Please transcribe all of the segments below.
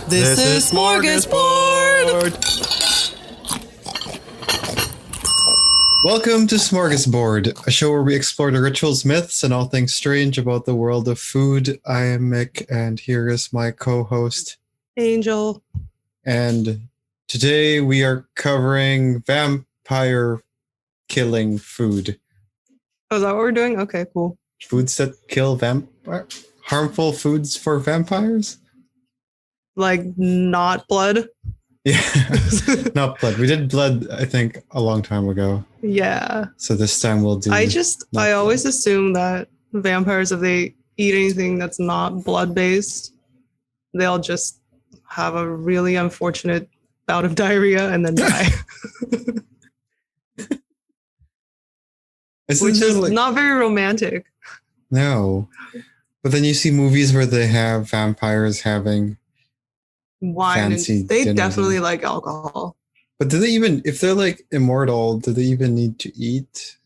This is Smörgåsbord! Welcome to Smörgåsbord, a show where we explore the rituals, myths, and all things strange about the world of food. I am Mick, and here is my co-host, Angel. And today we are covering vampire killing food. Oh, is that what we're doing? Okay, cool. Foods that kill harmful foods for vampires? Like not blood? Yeah, not blood. We did blood, I think, a long time ago. Yeah. So this time we'll do... I always assume that vampires, if they eat anything that's not blood-based, they'll just have a really unfortunate bout of diarrhea and then die. Which is not very romantic. No. But then you see movies where they have vampires having wine. And they definitely like alcohol. But do they even, if they're like immortal, do they even need to eat?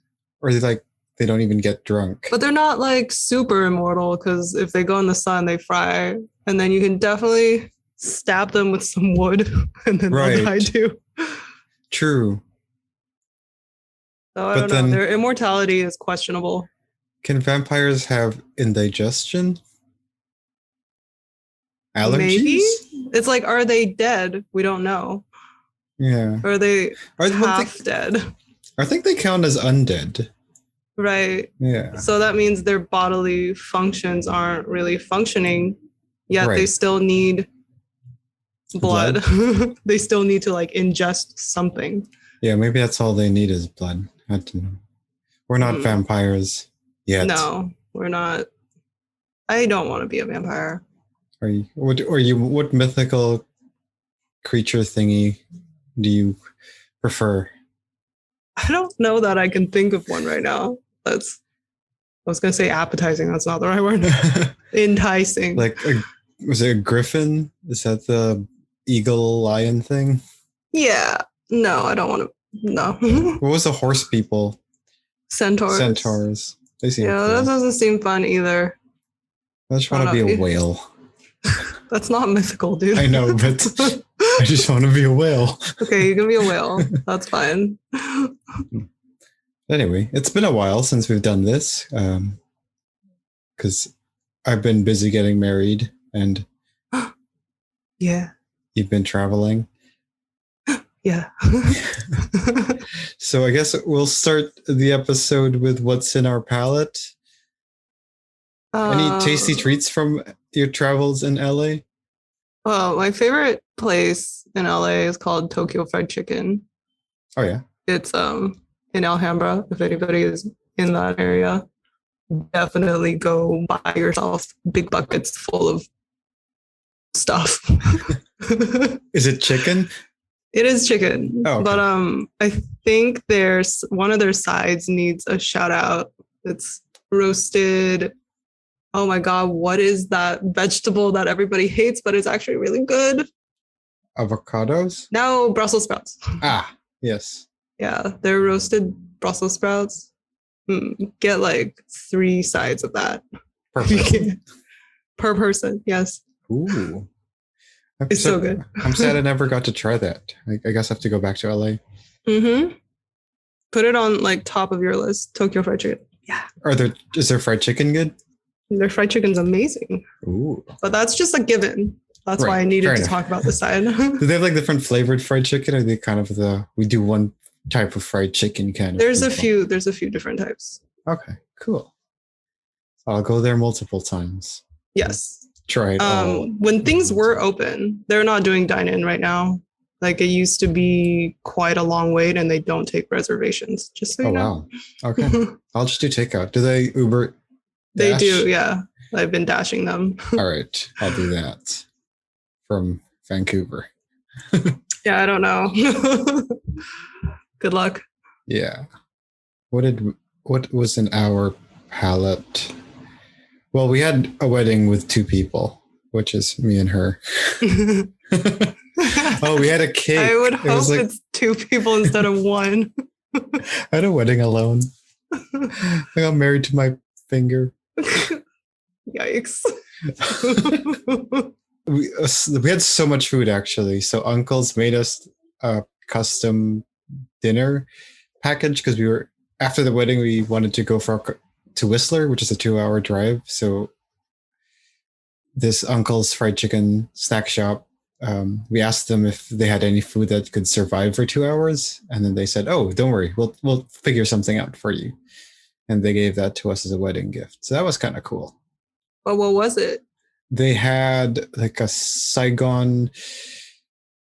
Or they don't even get drunk? But they're not like super immortal, because if they go in the sun, they fry. And then you can definitely stab them with some wood and then they'll die too. True. So I don't know. Their immortality is questionable. Can vampires have indigestion? Allergies? Maybe. It's like, are they dead? We don't know. Yeah. Or are they half dead? I think they count as undead. Right. Yeah. So that means their bodily functions aren't really functioning, yet they still need blood. They still need to like ingest something. Yeah, maybe that's all they need is blood. I don't know. We're not vampires yet. No, we're not. I don't want to be a vampire. What mythical creature thingy do you prefer? I don't know that I can think of one right now. I was going to say appetizing. That's not the right word. Enticing. Was it a griffin? Is that the eagle lion thing? Yeah. No, I don't want to. No. What was the horse people? Centaurs. They seem cool. That doesn't seem fun either. I just want to be a whale. That's not mythical, dude. I know, but I just want to be a whale. Okay, you can be a whale. That's fine. Anyway, it's been a while since we've done this, because I've been busy getting married and yeah, you've been traveling. Yeah. So I guess we'll start the episode with what's in our palate. Any tasty treats from your travels in LA? Well, my favorite place in LA is called Tokyo Fried Chicken. Oh yeah. It's in Alhambra. If anybody is in that area, definitely go buy yourself big buckets full of stuff. Is it chicken? It is chicken. Oh, okay. But I think there's one of their sides needs a shout out. It's roasted. Oh my God, what is that vegetable that everybody hates, but it's actually really good? Avocados? No, Brussels sprouts. Ah, yes. Yeah, they're roasted Brussels sprouts. Get like 3 sides of that. Per person? Per person, yes. Ooh. It's so good. I'm sad I never got to try that. I guess I have to go back to LA. Mm-hmm. Put it on like top of your list. Tokyo Fried Chicken. Yeah. Is their fried chicken good? Their fried chicken's amazing. Ooh. But that's just a given. That's why I needed to talk about the side. Do they have like different flavored fried chicken? Or are they kind of we do one type of fried chicken kind of? There's a few different types. Okay, cool. I'll go there multiple times. Yes. Try it. When things were open, they're not doing dine-in right now. Like it used to be quite a long wait, and they don't take reservations. Just so you know. Wow. Okay. I'll just do takeout. Do they Uber? They do, yeah. I've been dashing them. All right, I'll do that from Vancouver. Yeah, I don't know. Good luck. Yeah. What was in our palette? Well, we had a wedding with 2 people, which is me and her. Oh, we had a cake. I would hope it's 2 people instead of 1. I had a wedding alone. I got married to my finger. Yikes. we had so much food actually. So uncles made us a custom dinner package because we were after the wedding. We wanted to go to Whistler, which is a 2-hour drive. So this uncle's fried chicken snack shop. We asked them if they had any food that could survive for 2 hours, and then they said, "Oh, don't worry, we'll figure something out for you." And they gave that to us as a wedding gift. So that was kind of cool. But what was it? They had like a Saigon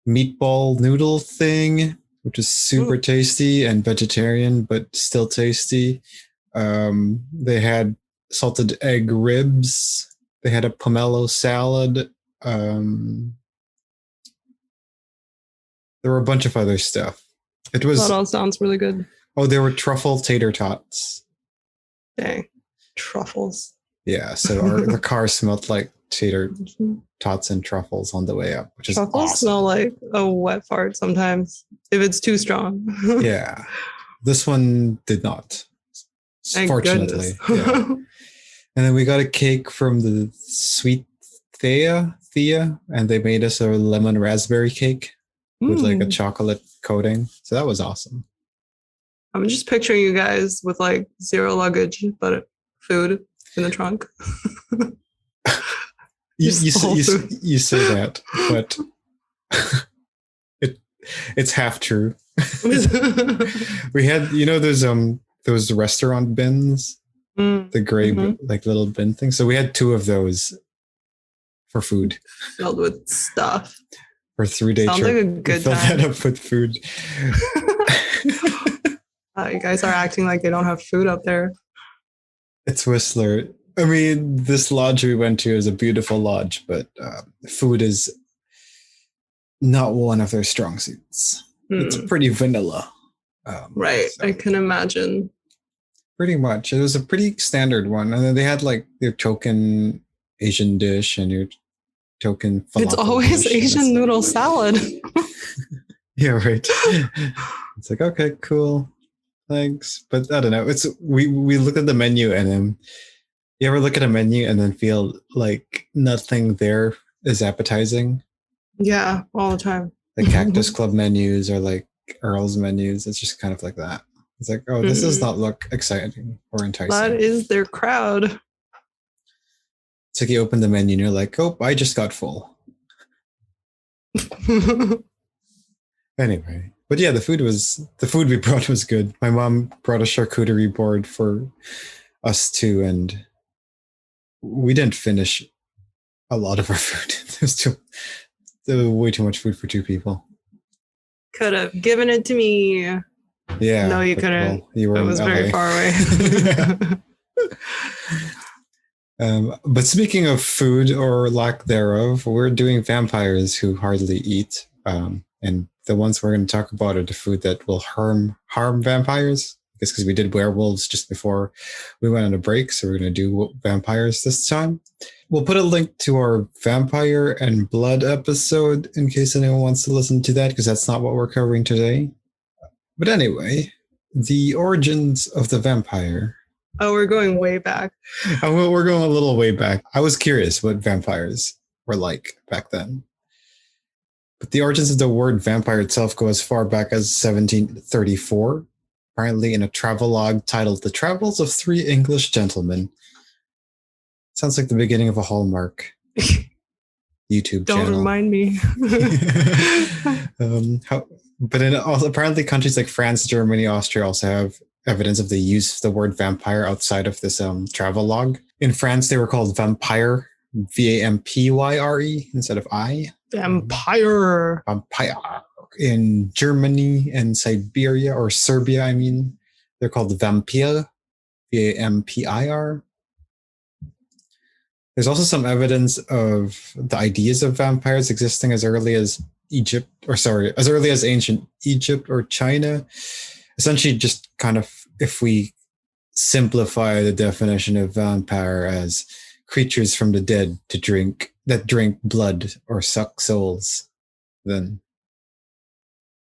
meatball noodle thing, which is super tasty and vegetarian, but still tasty. They had salted egg ribs. They had a pomelo salad. There were a bunch of other stuff. It was. That all sounds really good. Oh, there were truffle tater tots. Dang, truffles. Yeah, so the car smelled like tater tots and truffles on the way up, which is truffles awesome. Smell like a wet fart sometimes if it's too strong. Yeah, this one did not. Thank fortunately. Yeah. And then we got a cake from the sweet Thea, and they made us a lemon raspberry cake with like a chocolate coating. So that was awesome. I'm just picturing you guys with like zero luggage, but food in the trunk. you say that, but it's half true. We had, those restaurant bins, the gray like little bin thing. So we had 2 of those for food, filled with stuff for 3-day trip. Sounds like a good Fill time. that up with food. You guys are acting like they don't have food up there. It's Whistler. I mean, this lodge we went to is a beautiful lodge, but food is not one of their strong suits. It's pretty vanilla. Right. So. I can imagine. Pretty much. It was a pretty standard one. And then they had like your token Asian dish and your token falafel. It's always Asian noodle salad. Yeah, right. It's like, okay, cool. Thanks. But I don't know. It's we look at the menu and then you ever look at a menu and then feel like nothing there is appetizing? Yeah, all the time. The Cactus Club menus or like Earl's menus. It's just kind of like that. It's like, oh, this does not look exciting or enticing. That is their crowd. It's like you open the menu and you're like, oh, I just got full. Anyway, but yeah, the food we brought was good. My mom brought a charcuterie board for us too, and we didn't finish a lot of our food. There was way too much food for 2 people. Could have given it to me. Yeah. No, you couldn't. Well, you were it was very far away. But speaking of food or lack thereof, we're doing vampires who hardly eat. And the ones we're going to talk about are the food that will harm vampires. Because we did werewolves just before we went on a break. So we're going to do vampires this time. We'll put a link to our vampire and blood episode in case anyone wants to listen to that, because that's not what we're covering today. But anyway, the origins of the vampire. Oh, we're going way back. We're going a little way back. I was curious what vampires were like back then. But the origins of the word vampire itself go as far back as 1734, apparently in a travelogue titled The Travels of 3 English Gentlemen. Sounds like the beginning of a Hallmark YouTube channel. Don't remind me. But apparently countries like France, Germany, Austria also have evidence of the use of the word vampire outside of this travelogue. In France, they were called vampire, Vampyre instead of I. Vampire. In Germany and Siberia, or Serbia, I mean, they're called vampire, Vampire. There's also some evidence of the ideas of vampires existing as early as as early as ancient Egypt or China. Essentially, just kind of, if we simplify the definition of vampire as creatures from the dead that drink blood or suck souls, then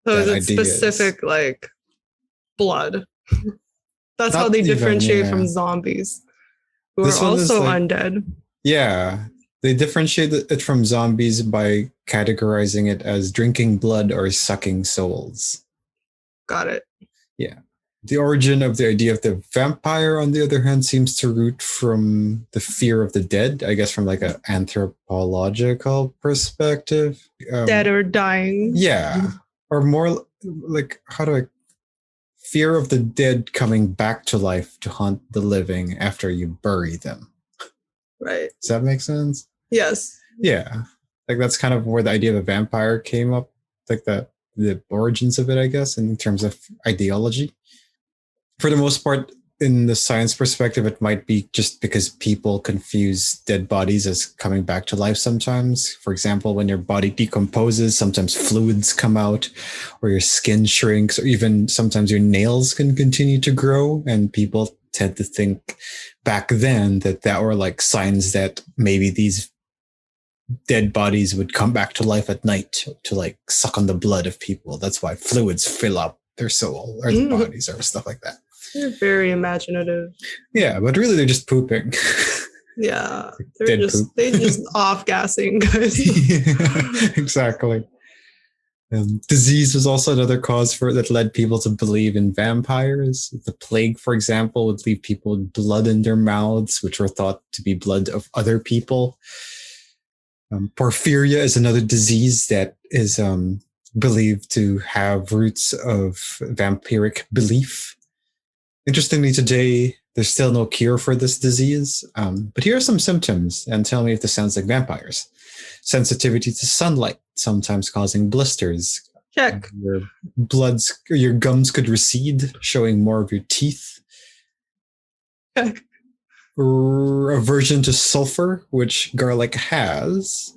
so is it specific like blood? That's Not how they even, differentiate yeah. from zombies, who This are one is also like, undead. Yeah, They differentiate it from zombies by categorizing it as drinking blood or sucking souls. Got it. Yeah. The origin of the idea of the vampire, on the other hand, seems to root from the fear of the dead, I guess from like an anthropological perspective. Dead or dying. Yeah. Or more like, fear of the dead coming back to life to haunt the living after you bury them. Right. Does that make sense? Yes. Yeah. Like that's kind of where the idea of a vampire came up, like the origins of it, I guess, in terms of ideology. For the most part, in the science perspective, it might be just because people confuse dead bodies as coming back to life sometimes. For example, when your body decomposes, sometimes fluids come out, or your skin shrinks, or even sometimes your nails can continue to grow. And people tend to think back then that were like signs that maybe these dead bodies would come back to life at night to like suck on the blood of people. That's why fluids fill up their soul or their bodies or stuff like that. They're very imaginative. Yeah, but really they're just pooping. Yeah, they're just off gassing, guys. Yeah, exactly. Disease was also another cause that led people to believe in vampires. The plague, for example, would leave people with blood in their mouths, which were thought to be blood of other people. Porphyria is another disease that is believed to have roots of vampiric belief. Interestingly, today, there's still no cure for this disease, but here are some symptoms, and tell me if this sounds like vampires. Sensitivity to sunlight, sometimes causing blisters. Check. Your gums could recede, showing more of your teeth. Check. Aversion to sulfur, which garlic has.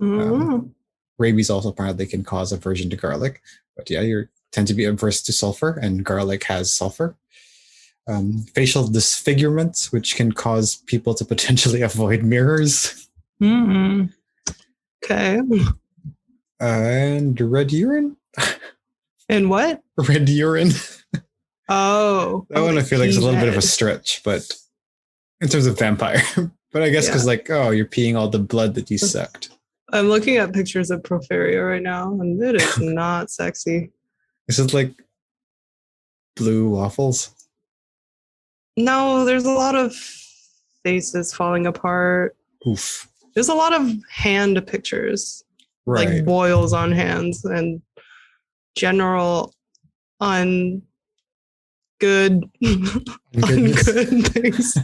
Rabies also apparently can cause aversion to garlic, but yeah, you tend to be averse to sulfur, and garlic has sulfur. Facial disfigurement, which can cause people to potentially avoid mirrors. Okay. And red urine. And what? Red urine. Oh. That one I feel like is a little bit of a stretch, but in terms of vampire. But I guess because you're peeing all the blood that you sucked. I'm looking at pictures of porphyria right now, and it is not sexy. Is it like blue waffles? No, there's a lot of faces falling apart. Oof. There's a lot of hand pictures, right. Like boils on hands and general ungood things.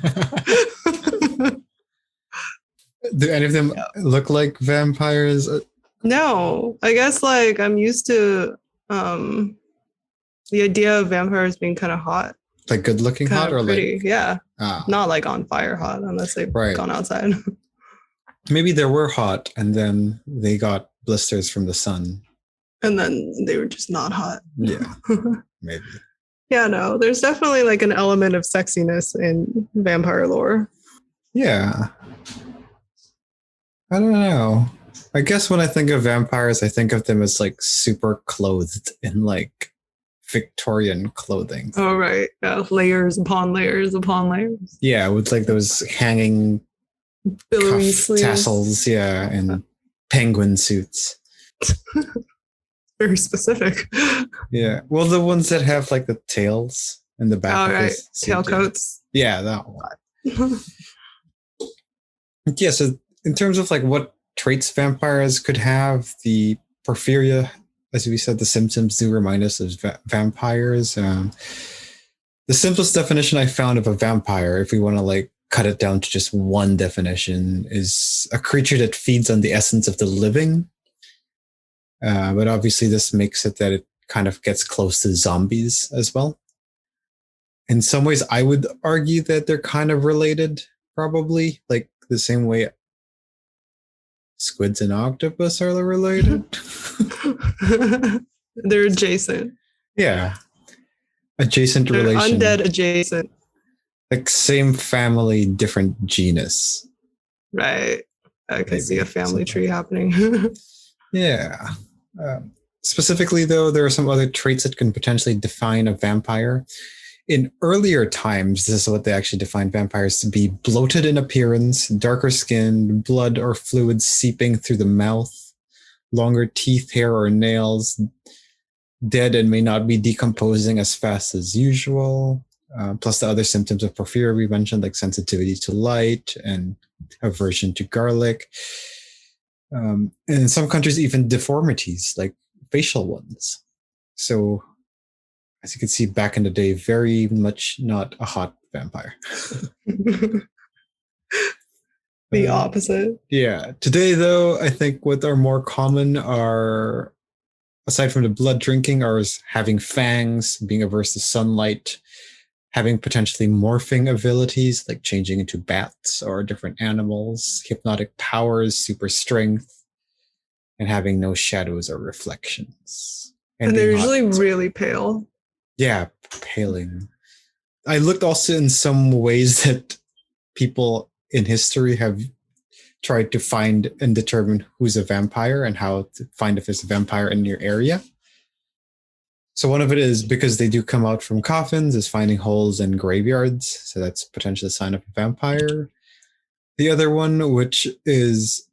Do any of them look like vampires? No, I guess like I'm used to the idea of vampires being kind of hot. Like good looking hot or pretty, like not like on fire hot unless they've gone outside. Maybe they were hot and then they got blisters from the sun. And then they were just not hot. Yeah. Maybe. Yeah, no, there's definitely like an element of sexiness in vampire lore. Yeah. I don't know. I guess when I think of vampires, I think of them as like super clothed in like Victorian clothing. Oh, right. Yeah. Layers upon layers upon layers. Yeah, with like those hanging billowy sleeves. Tassels, and penguin suits. Very specific. Yeah. Well, the ones that have like the tails in the back. Oh, right. Tailcoats. Yeah, that one. Yeah, so in terms of like what traits vampires could have, the porphyria, as we said, the symptoms do remind us of vampires. The simplest definition I found of a vampire, if we want to like cut it down to just one definition, is a creature that feeds on the essence of the living. But obviously this makes it that it kind of gets close to zombies as well. In some ways, I would argue that they're kind of related, probably, like the same way squids and octopus are related. They're adjacent. Yeah. Adjacent They're relation. Undead adjacent. Like same family, different genus. Right. I can see a family tree happening. Yeah. Specifically, though, there are some other traits that can potentially define a vampire. In earlier times, this is what they actually defined vampires to be: bloated in appearance, darker skin, blood or fluids seeping through the mouth, longer teeth, hair, or nails, dead and may not be decomposing as fast as usual, plus the other symptoms of porphyria we mentioned, like sensitivity to light and aversion to garlic. And in some countries, even deformities, like facial ones. So, as you can see, back in the day, very much not a hot vampire. The opposite. Yeah. Today, though, I think what are more common are, aside from the blood drinking, are having fangs, being averse to sunlight, having potentially morphing abilities, like changing into bats or different animals, hypnotic powers, super strength, and having no shadows or reflections. And they're being usually hot. really pale. Yeah, paling. I looked also in some ways that people in history have tried to find and determine who's a vampire and how to find if there's a vampire in your area. So one of it is because they do come out from coffins, is finding holes in graveyards. So that's potentially a sign of a vampire. The other one, which is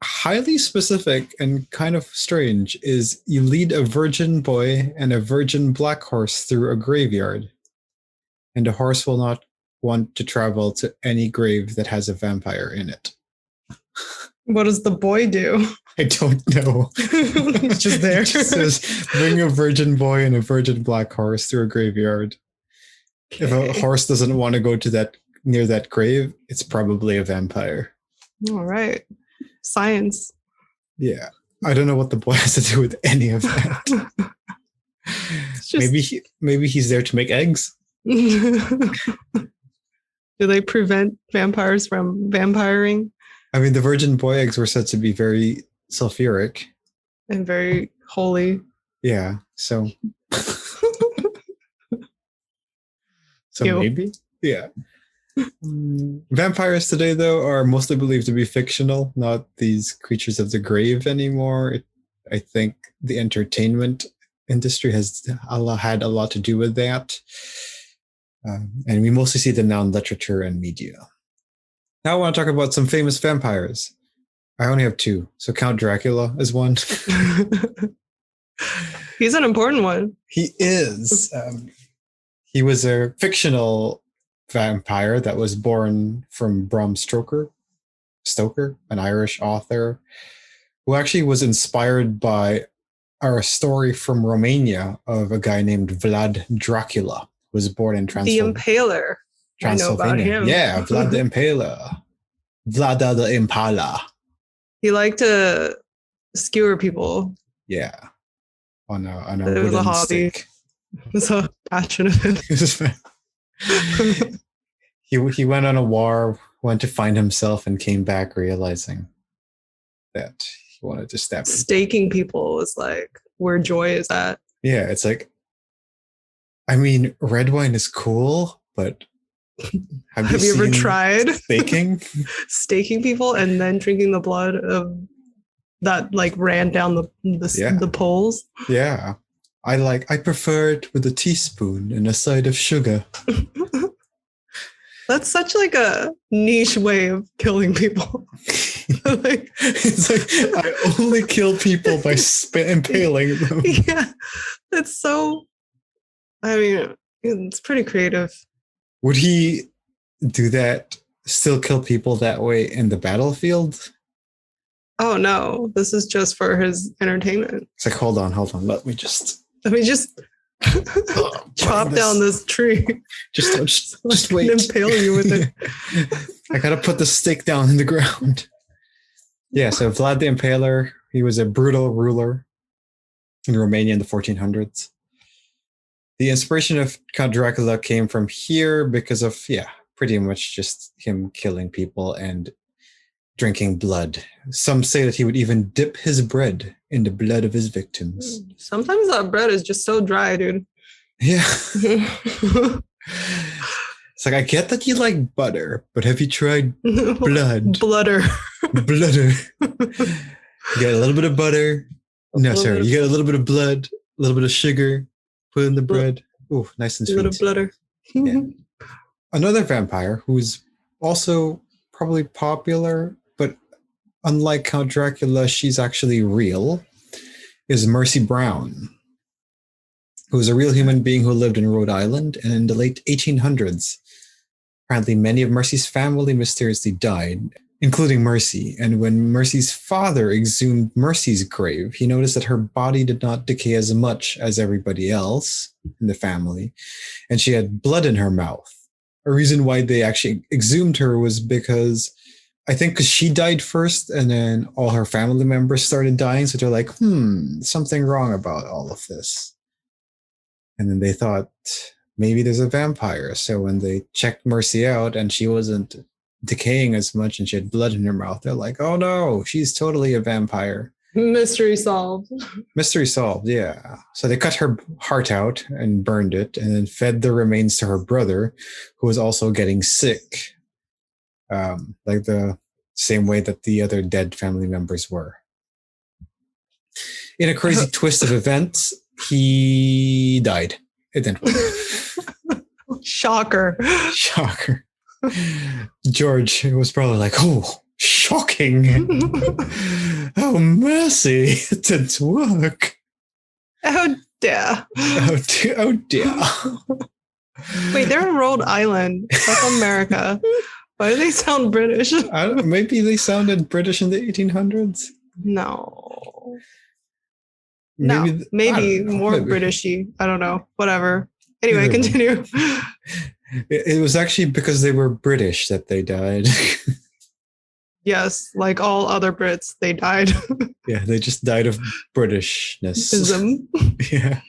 highly specific and kind of strange, is you lead a virgin boy and a virgin black horse through a graveyard, and the horse will not want to travel to any grave that has a vampire in it. What does the boy do? I don't know. It's just there. It just says, bring a virgin boy and a virgin black horse through a graveyard. Okay. If a horse doesn't want to go to that near that grave, it's probably a vampire. All right. Science. Yeah. I don't know what the boy has to do with any of that. Just... Maybe he's there to make eggs. Do they prevent vampires from vampiring? I mean, the virgin boy eggs were said to be very sulfuric. And very holy. Yeah, so... Maybe? Yeah. Vampires today, though, are mostly believed to be fictional, not these creatures of the grave anymore. I think the entertainment industry has had a lot to do with that. And we mostly see them now in literature and media. Now I want to talk about some famous vampires. I only have two. So Count Dracula is one. He's an important one. He is. He was a fictional vampire that was born from Bram Stoker, an Irish author, who actually was inspired by our story from Romania of a guy named Vlad Dracula, who was born in Transylvania. The Impaler. I know about him. Yeah, Vlad the Impaler. Vlada the Impala. He liked to skewer people. Yeah. On a it was a hobby. Stick. It was a passion of his. He went on a war, went to find himself, and came back realizing that he wanted to stab people. Staking people was like where joy is at. Yeah, it's like, I mean, red wine is cool, but have you ever tried staking? Staking people and then drinking the blood of that like ran down the poles? Yeah. I prefer it with a teaspoon and a side of sugar. That's such like a niche way of killing people. It's like, I only kill people by impaling them. Yeah. It's so, I mean, it's pretty creative. Would he do that, still kill people that way in the battlefield? Oh no, this is just for his entertainment. It's like, hold on. Let me just chop down this tree. Just wait. And impale you with it. I gotta put the stake down in the ground. Yeah, so Vlad the Impaler, he was a brutal ruler in Romania in the 1400s. The inspiration of Count Dracula came from here because of, pretty much just him killing people and drinking blood. Some say that he would even dip his bread in the blood of his victims. Sometimes that bread is just so dry, dude. Yeah. It's like, I get that you like butter, but have you tried blood? Bludder. You get a little bit of butter. You get a little bit of blood, a little bit of sugar, put in the bread. Ooh, nice and A little sweet. butter. Yeah. Another vampire who's also probably popular, but unlike Count Dracula, she's actually real, is Mercy Brown, who was a real human being who lived in Rhode Island, and in the late 1800s, apparently many of Mercy's family mysteriously died, including Mercy. And when Mercy's father exhumed Mercy's grave, he noticed that her body did not decay as much as everybody else in the family, and she had blood in her mouth. A reason why they actually exhumed her was because I think because she died first and then all her family members started dying. So they're like, something wrong about all of this. And then they thought maybe there's a vampire. So when they checked Mercy out and she wasn't decaying as much and she had blood in her mouth, they're like, oh no, she's totally a vampire. Mystery solved. Mystery solved, yeah. So they cut her heart out and burned it and then fed the remains to her brother, who was also getting sick. Like the same way that the other dead family members were. In a crazy twist of events, he died. It didn't work. Shocker. Shocker. George was probably like, oh, shocking. Oh, mercy. It didn't work. Oh, dear. Oh, dear. Wait, they're in Rhode Island. That's America. Why do they sound British? Maybe they sounded British in the 1800s? No. Maybe, maybe more Britishy. I don't know. Whatever. Anyway, continue. It was actually because they were British that they died. Yes, like all other Brits, they died. Yeah, they just died of Britishness. Yeah.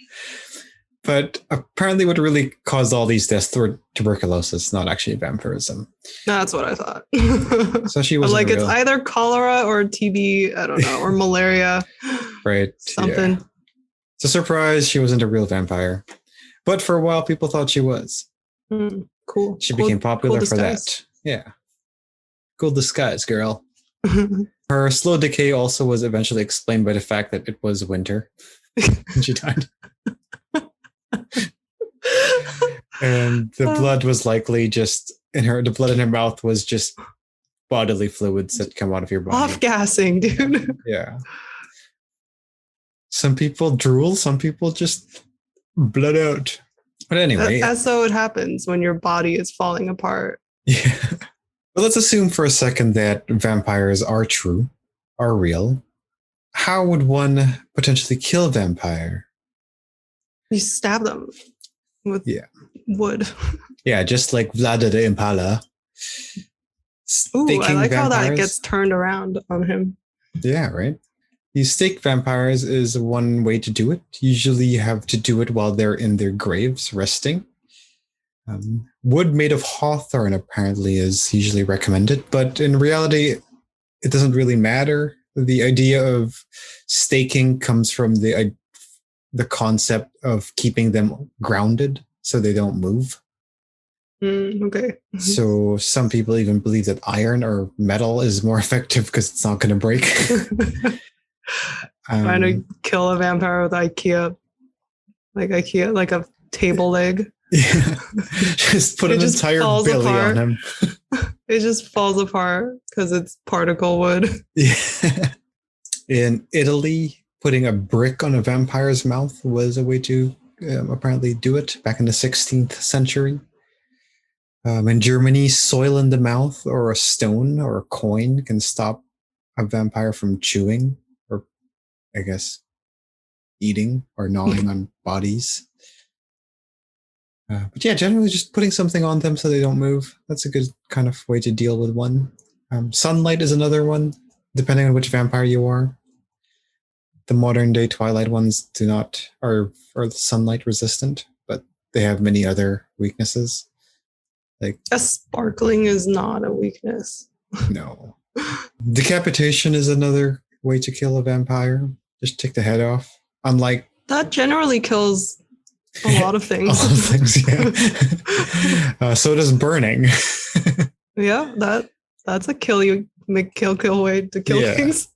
But apparently what really caused all these deaths were tuberculosis, not actually vampirism. That's what I thought. So she was like, it's either cholera or TB, I don't know, or malaria. Right. Something. Yeah. It's a surprise she wasn't a real vampire. But for a while, people thought she was. Cool. She became popular for that. Yeah. Cool disguise, girl. Her slow decay also was eventually explained by the fact that it was winter when she died. And the blood was likely just the blood in her mouth was just bodily fluids that come out of your body. Off-gassing, dude. Yeah. Some people drool, some people just blood out. But anyway. That's so it happens when your body is falling apart. Yeah. But let's assume for a second that vampires are true, are real. How would one potentially kill a vampire? You stab them with wood. Yeah, just like Vlad the Impala. Ooh, I like how that gets turned around on him. Yeah, right? You stake vampires is one way to do it. Usually you have to do it while they're in their graves resting. Wood made of hawthorn apparently is usually recommended, but in reality, it doesn't really matter. The idea of staking comes from the concept of keeping them grounded so they don't move. Okay. So some people even believe that iron or metal is more effective because it's not going to break. Trying to kill a vampire with IKEA, like a table leg. Yeah. Just put an entire belly on him. It just falls apart because it's particle wood. Yeah. In Italy, putting a brick on a vampire's mouth was a way to apparently do it back in the 16th century. In Germany, soil in the mouth or a stone or a coin can stop a vampire from chewing or, I guess, eating or gnawing on bodies. But yeah, generally just putting something on them so they don't move. That's a good kind of way to deal with one. Sunlight is another one, depending on which vampire you are. The modern day Twilight ones are sunlight resistant, but they have many other weaknesses. Like a sparkling is not a weakness. No. Decapitation is another way to kill a vampire. Just take the head off. Unlike that generally kills a lot of things. A lot of things, yeah. So does burning. Yeah, that's a kill way to kill things.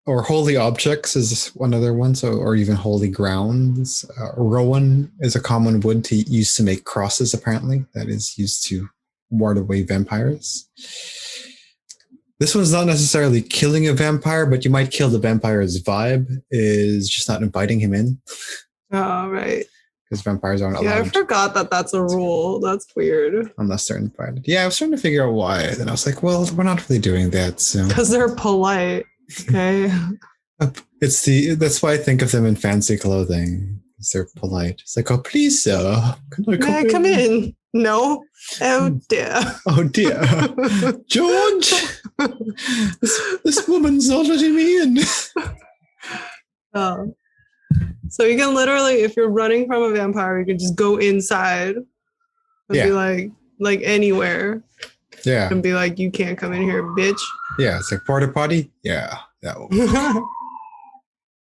or holy objects is another one. So, or even holy grounds. Rowan is a common wood used to make crosses. Apparently, that is used to ward away vampires. This one's not necessarily killing a vampire, but you might kill the vampire's vibe. Is just not inviting him in. Oh, right. Because vampires aren't allowed. Yeah, I forgot that that's a rule. That's weird. Unless they're invited. Yeah, I was trying to figure out why. And I was like, well, we're not really doing that. So because they're polite. Okay. That's why I think of them in fancy clothing. Because they're polite. It's like, oh, please, sir. May I come in? No. Oh dear. Oh dear. George! this woman's not letting me in. Oh. So you can literally, if you're running from a vampire, you can just go inside and be like anywhere. Yeah. And be like, you can't come in here, bitch. Yeah, it's like porta potty. Yeah, that one.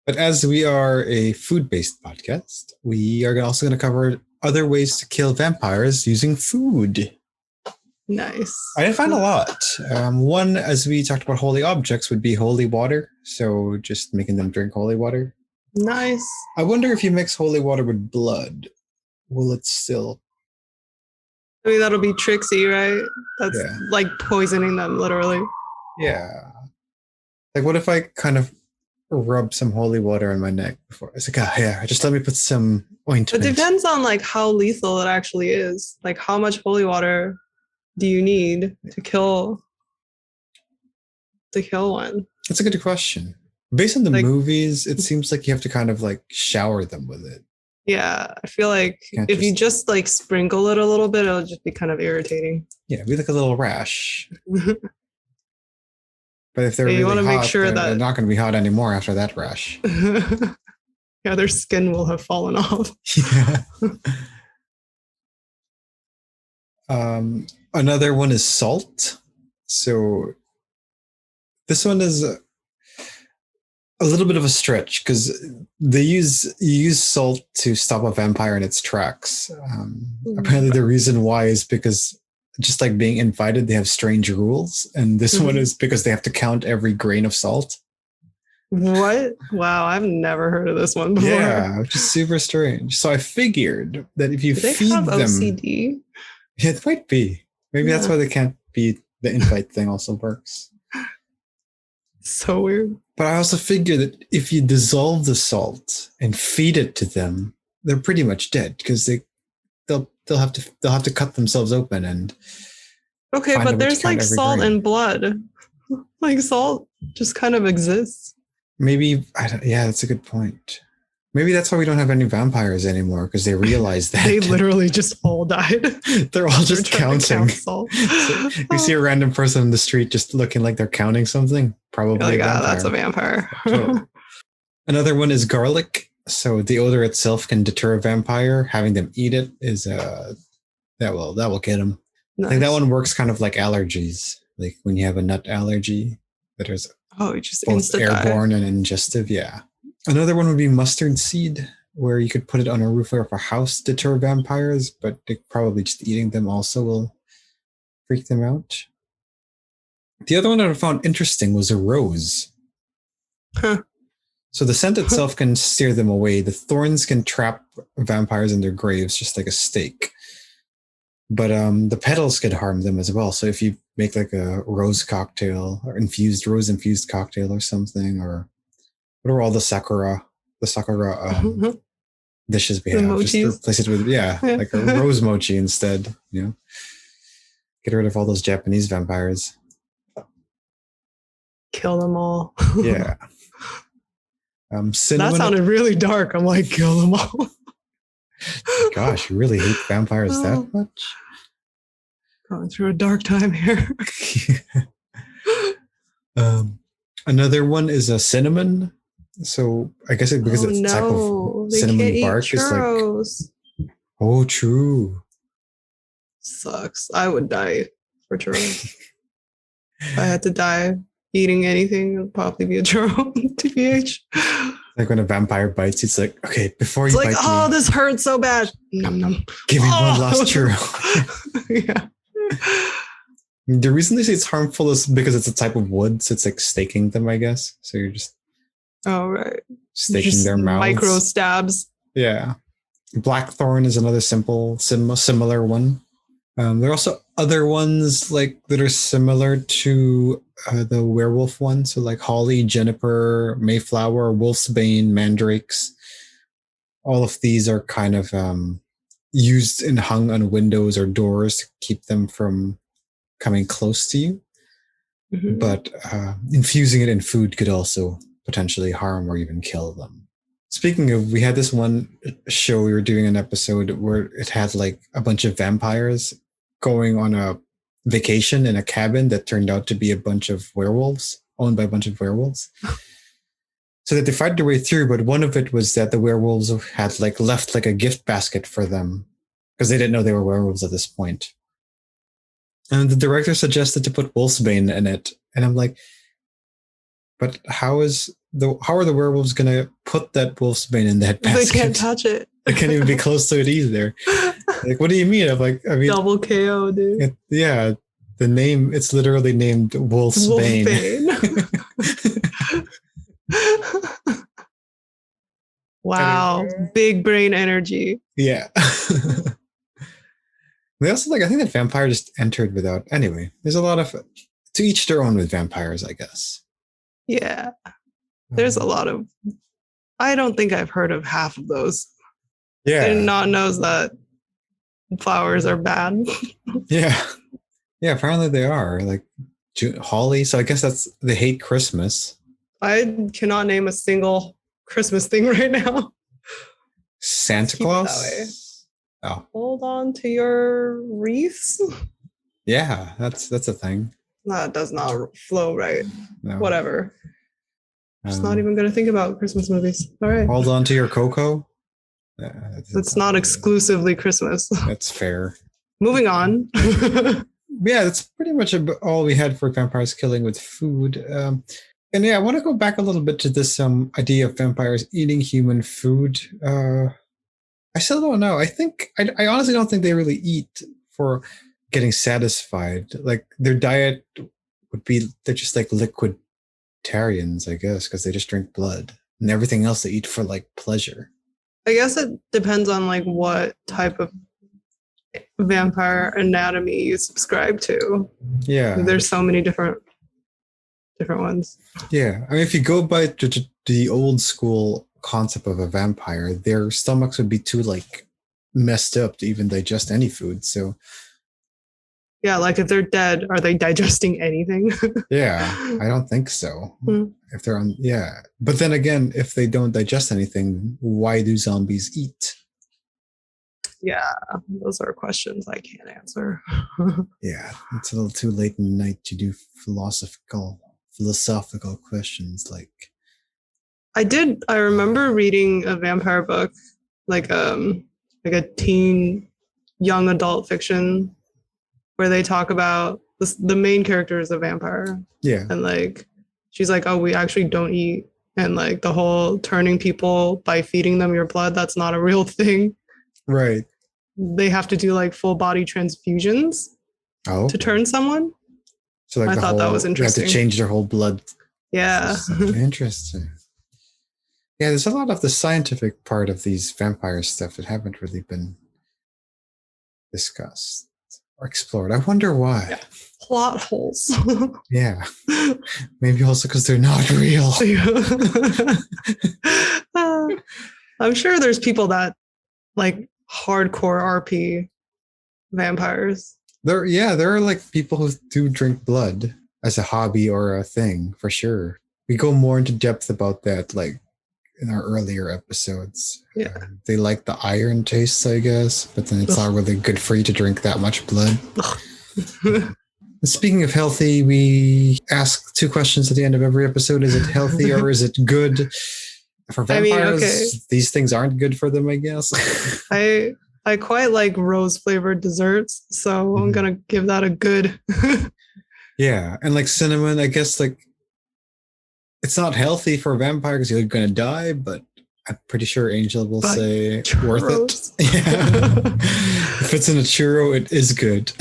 But as we are a food-based podcast, we are also going to cover other ways to kill vampires using food. Nice. I did find a lot. One, as we talked about holy objects, would be holy water. So just making them drink holy water. Nice. I wonder if you mix holy water with blood, will it still... I mean, that'll be tricksy, right? That's like poisoning them, literally. Yeah. Like, what if I kind of rub some holy water on my neck before? It's like, just let me put some ointment. It depends on like how lethal it actually is. Like, how much holy water do you need to kill one? That's a good question. Based on the movies, it seems like you have to kind of like shower them with it. Yeah, I feel like if you just like sprinkle it a little bit, it'll just be kind of irritating. Yeah, it'd be like a little rash. But if they're really you want to hot, make sure that they're not going to be hot anymore after that rash. Yeah, their skin will have fallen off. Yeah. Another one is salt. So this one is a little bit of a stretch because you use salt to stop a vampire in its tracks. Apparently the reason why is because just like being invited, they have strange rules. And this one is because they have to count every grain of salt. What? Wow, I've never heard of this one before. Yeah, which is super strange. So I figured that if you feed them... OCD? Yeah, it might be. Maybe that's why they can't be... The invite thing also works. So weird. But I also figure that if you dissolve the salt and feed it to them, they're pretty much dead because they'll have to cut themselves open and. Okay, but there's like salt and blood. Like salt just kind of exists. Maybe that's a good point. Maybe that's why we don't have any vampires anymore because they realize that they literally just all died. They're all just counting. So you see a random person in the street just looking like they're counting something. Probably that's a vampire. Another one is garlic. So the odor itself can deter a vampire. Having them eat it is that will get them. Nice. I think that one works kind of like allergies. Like when you have a nut allergy, that is just both airborne and ingestive. Yeah. Another one would be mustard seed, where you could put it on a roof of a house to deter vampires, but probably just eating them also will freak them out. The other one that I found interesting was a rose. Huh. So the scent itself can steer them away. The thorns can trap vampires in their graves, just like a stake. But the petals could harm them as well. So if you make like a rose cocktail or rose-infused cocktail or something, or what are all the sakura dishes we have? Just replace it with like a rose mochi instead. Get rid of all those Japanese vampires. Kill them all. Yeah. Cinnamon. That sounded really dark. I'm like, kill them all. Gosh, you really hate vampires that much? Going through a dark time here. Another one is a cinnamon. So I guess because it's a type of cinnamon bark is like. Oh, true. Sucks. I would die for churros. If I had to die eating anything, it would probably be a churro. TBH. Like when a vampire bites, it's like, okay, before you bite me. Oh, this hurts so bad. Nom, nom. Give me one last churro. Yeah. The reason they say it's harmful is because it's a type of wood, so it's like staking them, I guess. So you're just Oh, right. staking Just their mouths. micro stabs. Yeah. Blackthorn is another similar one. There are also other ones like that are similar to the werewolf one. So like Holly, Juniper, Mayflower, Wolfsbane, Mandrakes. All of these are kind of used and hung on windows or doors to keep them from coming close to you. Mhm. But infusing it in food could also potentially harm or even kill them. Speaking of, we had this one show, we were doing an episode where it had like a bunch of vampires going on a vacation in a cabin that turned out to be a bunch of werewolves, owned by a bunch of werewolves. So that they fight their way through, but one of it was that the werewolves had like left like a gift basket for them because they didn't know they were werewolves at this point. And the director suggested to put Wolfsbane in it. And I'm like, but how are the werewolves gonna put that Wolfsbane in that basket? They can't touch it. They can't even be close to it either. Like, what do you mean? I mean, double KO, dude. The name, it's literally named Wolfsbane. Wow, Anyway. big brain energy. Yeah. They also I think that vampire just entered without. Anyway, there's a lot of to each their own with vampires, I guess. Yeah, there's a lot of. I don't think I've heard of half of those. Yeah. I did not know that flowers are bad. Yeah. Yeah, apparently they are. Like holly, so I guess they hate Christmas. I cannot name a single Christmas thing right now. Santa Claus? Oh. Hold on to your wreaths. Yeah, that's a thing. That does not flow right. No. Whatever. Just not even going to think about Christmas movies. All right. Hold on to your cocoa. It's not exclusively Christmas. That's fair. Moving on. Yeah, that's pretty much all we had for vampires killing with food. And yeah, I want to go back a little bit to this idea of vampires eating human food. I still don't know. I honestly don't think they really eat for getting satisfied. Like their diet would be, they're just like liquiditarians, I guess, because they just drink blood, and everything else they eat for like pleasure. I guess it depends on like what type of vampire anatomy you subscribe to. Yeah. There's so many different ones. Yeah. I mean, if you go by the old school concept of a vampire, their stomachs would be too like messed up to even digest any food. So yeah, like if they're dead, are they digesting anything? Yeah, I don't think so. Mm. If they're on, yeah. But then again, if they don't digest anything, why do zombies eat? Yeah, those are questions I can't answer. Yeah, it's a little too late in the night to do philosophical questions like. I remember reading a vampire book, like a teen, young adult fiction, where they talk about the main character is a vampire. Yeah. And like, she's like, oh, we actually don't eat. And like the whole turning people by feeding them your blood, that's not a real thing. Right. They have to do like full body transfusions to turn someone. So like I thought that was interesting. You have to change their whole blood. Yeah. Interesting. Yeah, there's a lot of the scientific part of these vampire stuff that haven't really been discussed or explored. I wonder why. Yeah. Plot holes. Yeah. Maybe also because they're not real. I'm sure there's people that like hardcore RP vampires. There are like people who do drink blood as a hobby or a thing for sure. We go more into depth about that like in our earlier episodes. Yeah. They like the iron taste, I guess, but then it's not really good for you to drink that much blood. Speaking of healthy, we ask 2 questions at the end of every episode. Is it healthy or is it good? For vampires, these things aren't good for them, I guess. I quite like rose flavored desserts, so I'm gonna give that a good. Yeah, and like cinnamon, I guess like it's not healthy for a vampire because you're gonna die, but I'm pretty sure Angel will say churros. Worth it. Yeah. If it's in a churro, it is good.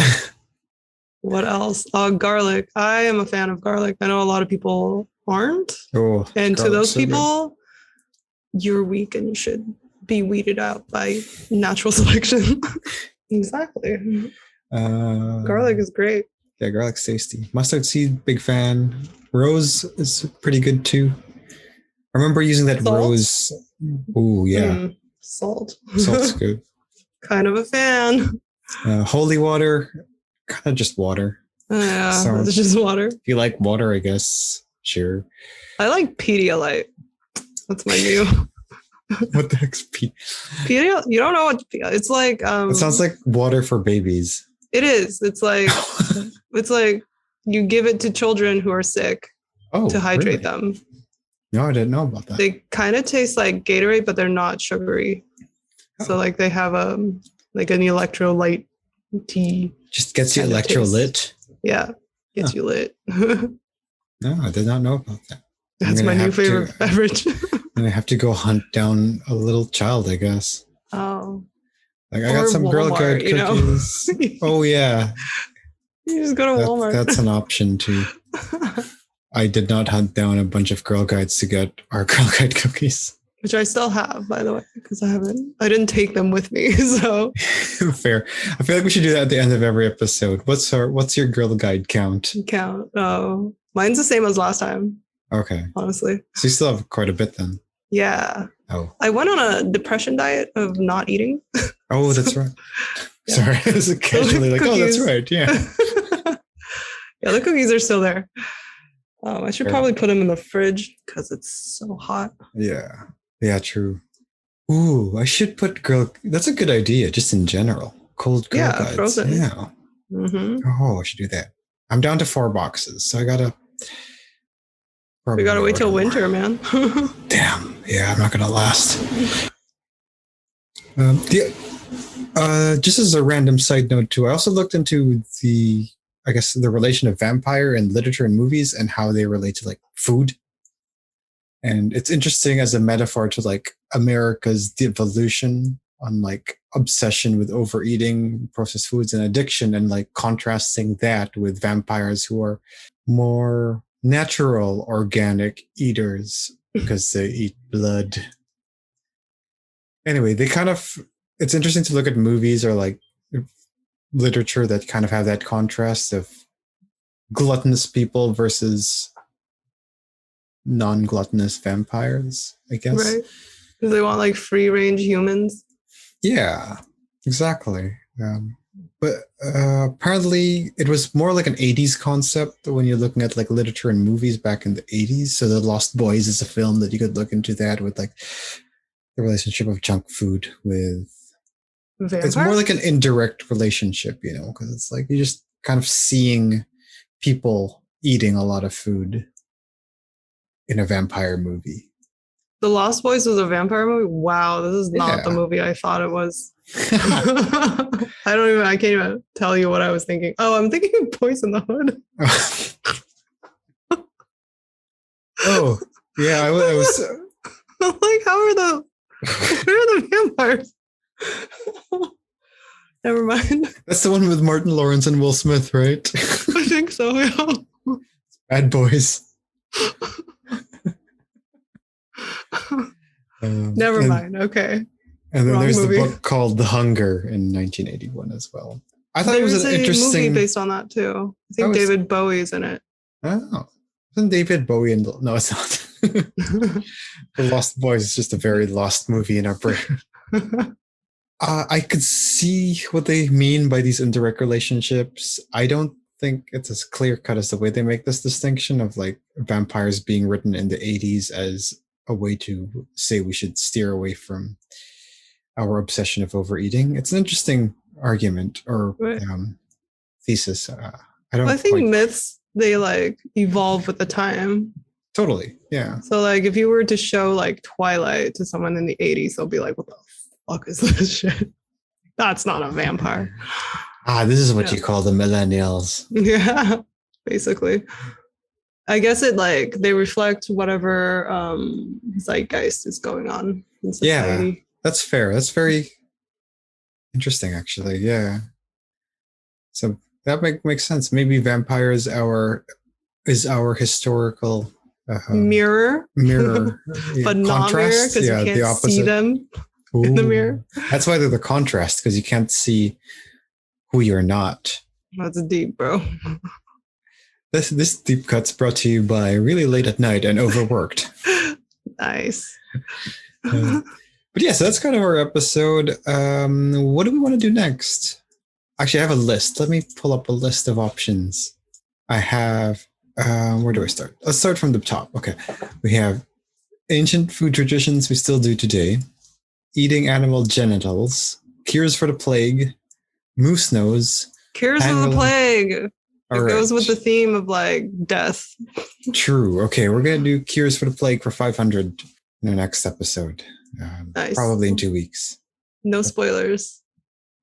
What else? Garlic. I am a fan of garlic. I know a lot of people aren't. Oh, And to garlic those so good. people, you're weak and you should be weeded out by natural selection. Exactly. Garlic is great. Yeah, garlic's tasty. Mustard seed, big fan. Rose is pretty good too. I remember using that Salt? rose. Oh yeah, Salt. salt's good. Kind of a fan. Holy water, kind of just water. Yeah, So it's just water. if you like water, I guess sure. I like Pedialyte. That's my new. What the heck's Pedialyte? You don't know what it's like. It sounds like water for babies. It is. It's like you give it to children who are sick to hydrate them. No, I didn't know about that. They kind of taste like Gatorade, but they're not sugary. So like they have like an electrolyte tea. Just gets you electrolyte. Yeah, gets you lit. No, I did not know about that. That's my new favorite beverage. And I have to go hunt down a little child, I guess. Oh. Like I got some Girl Guide cookies. Oh yeah. You just go to Walmart. That's an option too. I did not hunt down a bunch of Girl Guides to get our Girl Guide cookies. Which I still have, by the way, because I didn't take them with me. So fair. I feel like we should do that at the end of every episode. What's your Girl Guide count? Oh, mine's the same as last time. Okay. Honestly. So you still have quite a bit then. Yeah. Oh. I went on a depression diet of not eating. Oh, that's right. Yeah. Sorry. I was casually like, oh, that's right. Yeah. Yeah, the cookies are still there. I should probably put them in the fridge because it's so hot. Yeah. Yeah, true. Ooh, I should put that's a good idea, just in general. Cold Girl Guides. Frozen. Yeah. Mm-hmm. Oh, I should do that. I'm down to 4 boxes, so I gotta. We gotta wait till winter, man. Damn. Yeah, I'm not gonna last. Just as a random side note too, I also looked into the relation of vampire and literature and movies and how they relate to like food. And it's interesting as a metaphor to like America's devolution on like obsession with overeating, processed foods, and addiction, and like contrasting that with vampires who are more natural, organic eaters because they eat blood. Anyway, it's interesting to look at movies or like literature that kind of have that contrast of gluttonous people versus non-gluttonous vampires, I guess. Right. Because they want like free range humans. Yeah, exactly. But apparently it was more like an 80s concept when you're looking at like literature and movies back in the 80s. So The Lost Boys is a film that you could look into that with like the relationship of junk food with vampires? It's more like an indirect relationship, because it's like you're just kind of seeing people eating a lot of food in a vampire movie. The Lost Boys was a vampire movie? Wow, this is not the movie I thought it was. I can't even tell you what I was thinking. Oh, I'm thinking of Boys in the Hood. Oh, yeah, I was. Like, where are the vampires? Never mind. That's the one with Martin Lawrence and Will Smith, right? I think so, yeah. Bad Boys. Never mind. Okay. And then there's the book called The Hunger in 1981 as well. I thought it was an interesting movie based on that too. I think David Bowie's in it. Oh, isn't David Bowie in no, it's not. The Lost Boys is just a very lost movie in our brain. I could see what they mean by these indirect relationships. I don't think it's as clear cut as the way they make this distinction of like vampires being written in the 80s as a way to say we should steer away from our obsession of overeating. It's an interesting argument or thesis. I think myths, they like evolve with the time. Totally. Yeah. So like if you were to show like Twilight to someone in the 80s, they'll be like, what the fuck is this shit? That's not a vampire. This is what you call the millennials. Yeah, basically. I guess it like they reflect whatever zeitgeist is going on in society. Yeah, that's fair. That's very interesting, actually. Yeah. So that makes sense. Maybe vampire is our historical Mirror, mirror, but not mirror because you can't see them in the mirror. That's why they're the contrast, because you can't see who you're not. That's deep, bro. This deep cut's brought to you by Really Late at Night and Overworked. Nice. But yeah, so that's kind of our episode. What do we want to do next? Actually, I have a list. Let me pull up a list of options. I have, where do I start? Let's start from the top. Okay. We have ancient food traditions we still do today, eating animal genitals, cures for the plague, moose nose. Cures for the plague. It goes with the theme of like death. True. Okay, we're going to do cures for the plague for 500 in the next episode. Nice. Probably in 2 weeks. No spoilers.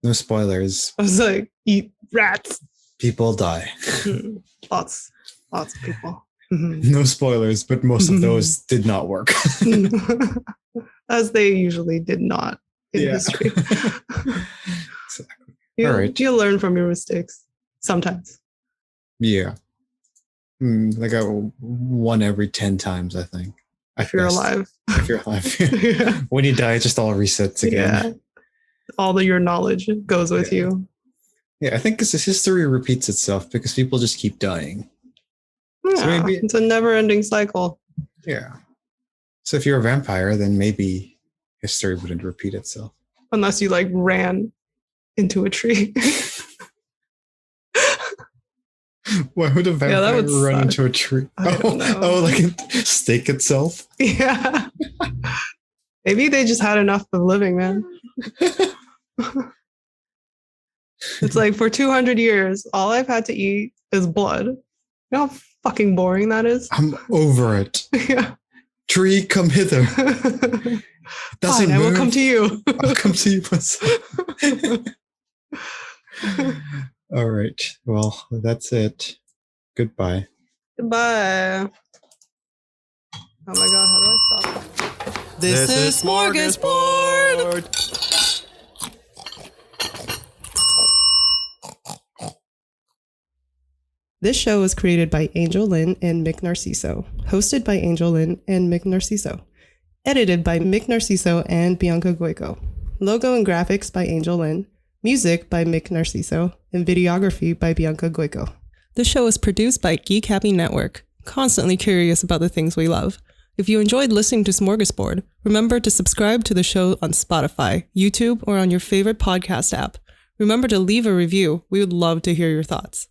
No spoilers. I was like, eat rats. People die. Lots of people. No spoilers, but most of those did not work. As they usually did not in history. Exactly. All right. You learn from your mistakes sometimes. Yeah. Like one every 10 times, I think. If you're alive. If you're alive. Yeah. When you die, it just all resets again. Yeah. All your knowledge goes with you. Yeah, I think because history repeats itself because people just keep dying. Yeah, so maybe it's a never-ending cycle. Yeah. So if you're a vampire, then maybe history wouldn't repeat itself. Unless you like ran into a tree. Why would a vampire run into a tree? Like a stake itself? Yeah. Maybe they just had enough of living, man. It's like for 200 years, all I've had to eat is blood. You know how fucking boring that is? I'm over it. Yeah. Tree, come hither. Fine, I will come to you. I'll come to you myself. All right. Well, that's it. Goodbye. Goodbye. Oh my God, how do I stop? This is Smörgåsbord. This show was created by Angel Lin and Mick Narciso, hosted by Angel Lin and Mick Narciso, edited by Mick Narciso and Bianca Goico, logo and graphics by Angel Lin, music by Mick Narciso, and videography by Bianca Goico. The show is produced by Geek Happy Network, constantly curious about the things we love. If you enjoyed listening to Smörgåsbord, remember to subscribe to the show on Spotify, YouTube, or on your favorite podcast app. Remember to leave a review. We would love to hear your thoughts.